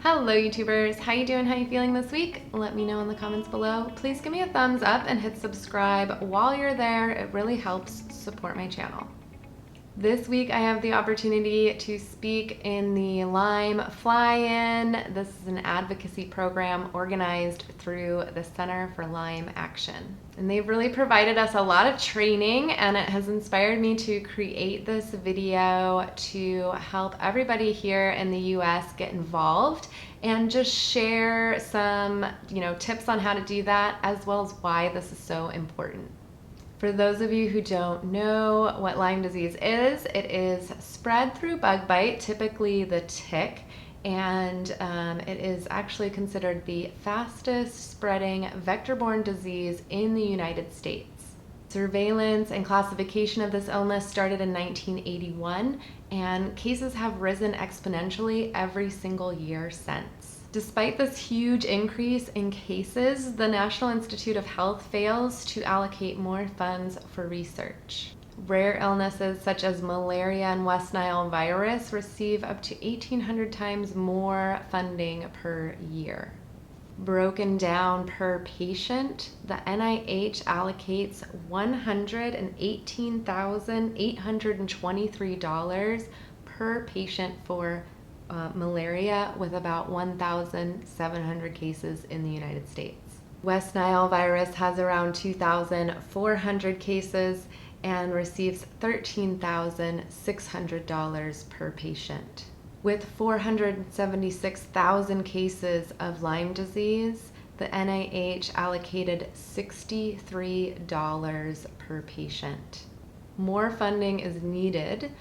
Hello YouTubers, how you doing? How you feeling this week? Let me know in the comments below. Please give me a thumbs up and hit subscribe while you're there. It really helps support my channel. This week I have the opportunity to speak in the Lyme Fly-In. This is an advocacy program organized through the Center for Lyme Action. And they've really provided us a lot of training, and it has inspired me to create this video to help everybody here in the US get involved and just share some, tips on how to do that, as well as why this is so important. For those of you who don't know what Lyme disease is, it is spread through bug bite, typically the tick, and it is actually considered the fastest spreading vector-borne disease in the United States. Surveillance and classification of this illness started in 1981, and cases have risen exponentially every single year since. Despite this huge increase in cases, the National Institute of Health fails to allocate more funds for research. Rare illnesses such as malaria and West Nile virus receive up to 1,800 times more funding per year. Broken down per patient, the NIH allocates $118,823 per patient for malaria, with about 1,700 cases in the United States. West Nile virus has around 2,400 cases and receives $13,600 per patient. With 476,000 cases of Lyme disease, the NIH allocated $63 per patient. More funding is needed.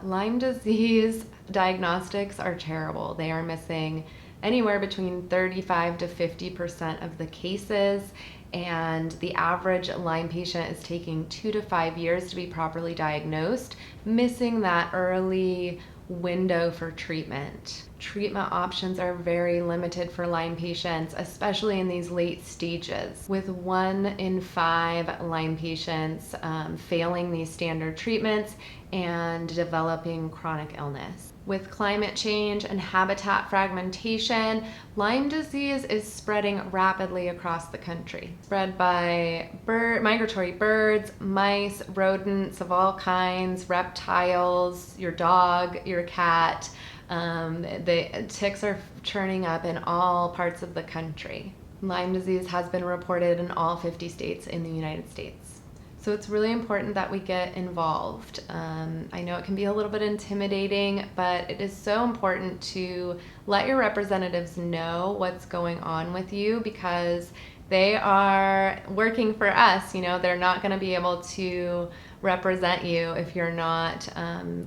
Lyme disease diagnostics are terrible. They are missing anywhere between 35 to 50% of the cases, and the average Lyme patient is taking 2 to 5 years to be properly diagnosed, missing that early window for treatment. Treatment options are very limited for Lyme patients, especially in these late stages, with 1 in 5 Lyme patients failing these standard treatments and developing chronic illness. With climate change and habitat fragmentation, Lyme disease is spreading rapidly across the country. Spread by migratory birds, mice, rodents of all kinds, reptiles, your dog, your cat. The ticks are churning up in all parts of the country. Lyme disease has been reported in all 50 states in the United States. So it's really important that we get involved. I know it can be a little bit intimidating, but it is so important to let your representatives know what's going on with you, because they are working for us. They're not going to be able to represent you if you're not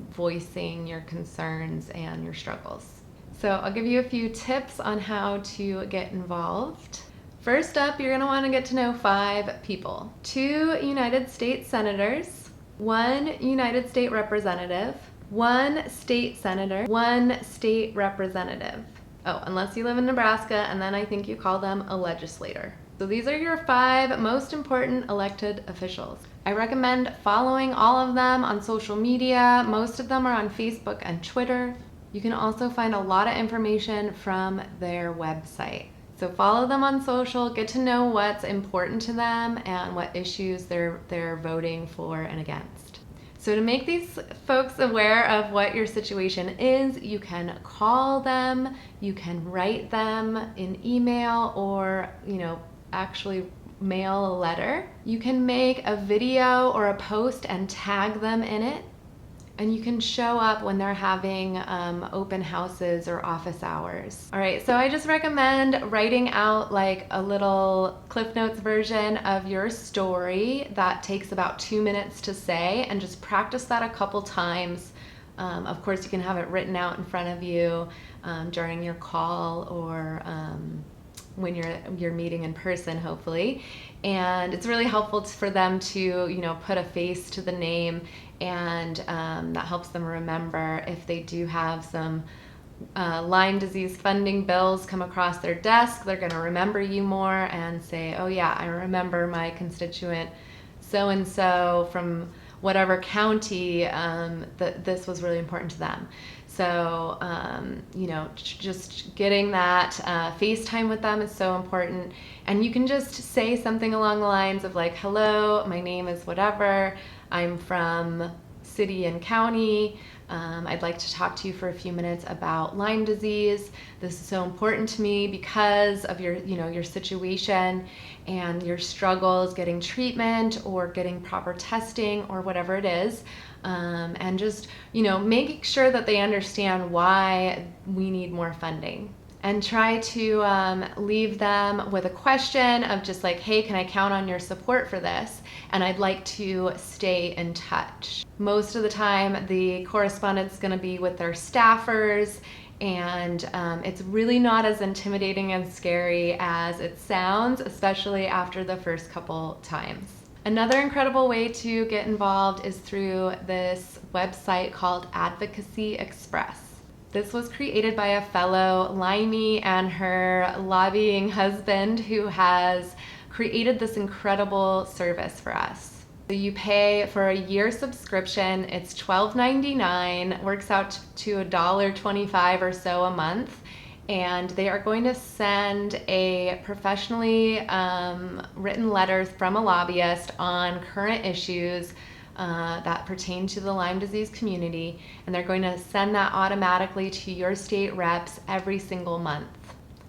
voicing your concerns and your struggles. So I'll give you a few tips on how to get involved. First up, you're going to want to get to know 5 people. 2 United States senators, 1 United States representative, 1 state senator, 1 state representative. Oh, unless you live in Nebraska, and then I think you call them a legislator. So these are your 5 most important elected officials. I recommend following all of them on social media. Most of them are on Facebook and Twitter. You can also find a lot of information from their website. So follow them on social, get to know what's important to them and what issues they're voting for and against. So to make these folks aware of what your situation is, you can call them, you can write them in email, or actually mail a letter. You can make a video or a post and tag them in it. And you can show up when they're having open houses or office hours. All right, so I just recommend writing out like a little Cliff Notes version of your story that takes about 2 minutes to say, and just practice that a couple times. Of course, you can have it written out in front of you during your call, or when you're meeting in person, hopefully. And it's really helpful for them to put a face to the name, and that helps them remember if they do have some Lyme disease funding bills come across their desk. They're going to remember you more and say, oh yeah, I remember my constituent so-and-so from whatever county, that this was really important to them. So, just getting that FaceTime with them is so important. And you can just say something along the lines of like, hello, my name is whatever, I'm from city and county. I'd like to talk to you for a few minutes about Lyme disease. This is so important to me because of your situation and your struggles getting treatment or getting proper testing or whatever it is. And just, make sure that they understand why we need more funding. And try to leave them with a question of just like, hey, can I count on your support for this? And I'd like to stay in touch. Most of the time, the correspondence is going to be with their staffers, and it's really not as intimidating and scary as it sounds, especially after the first couple times. Another incredible way to get involved is through this website called Advocacy Express. This was created by a fellow Lyme and her lobbying husband who has created this incredible service for us. So you pay for a year subscription. It's $12.99, works out to $1.25 or so a month. And they are going to send a professionally written letter from a lobbyist on current issues that pertain to the Lyme disease community, and they're going to send that automatically to your state reps every single month.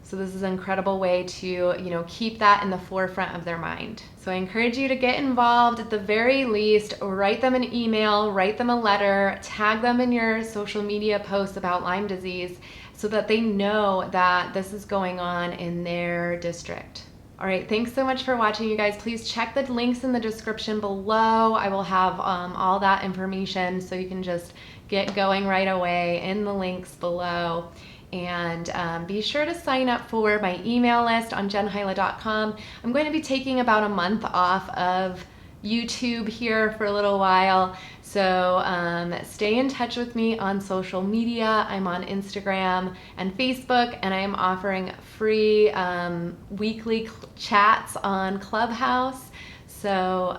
So this is an incredible way to, keep that in the forefront of their mind. So I encourage you to get involved. At the very least, write them an email, write them a letter, tag them in your social media posts about Lyme disease so that they know that this is going on in their district. All right, thanks so much for watching, you guys. Please check the links in the description below. I will have all that information so you can just get going right away in the links below. And be sure to sign up for my email list on jenhyla.com. I'm going to be taking about a month off of YouTube here for a little while. So stay in touch with me on social media. I'm on Instagram and Facebook, and I am offering free weekly chats on Clubhouse. So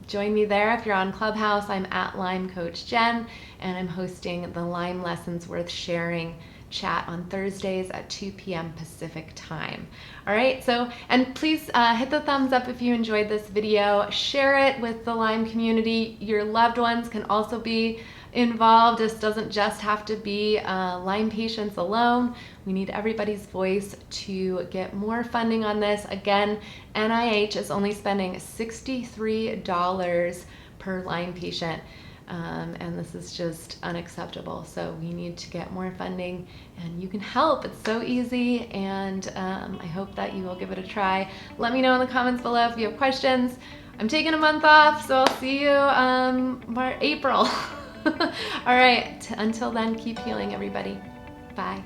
join me there if you're on Clubhouse. I'm at Lyme Coach Jen, and I'm hosting the Lyme Lessons Worth Sharing chat on Thursdays at 2 p.m. Pacific time. All right, and please hit the thumbs up if you enjoyed this video. Share it with the Lyme community. Your loved ones can also be involved. This doesn't just have to be Lyme patients alone. We need everybody's voice to get more funding on this. Again, NIH is only spending $63 per Lyme patient. And this is just unacceptable. So we need to get more funding, and you can help. It's so easy, and I hope that you will give it a try. Let me know in the comments below if you have questions. I'm taking a month off, so I'll see you April. All right, until then, keep healing, everybody. Bye.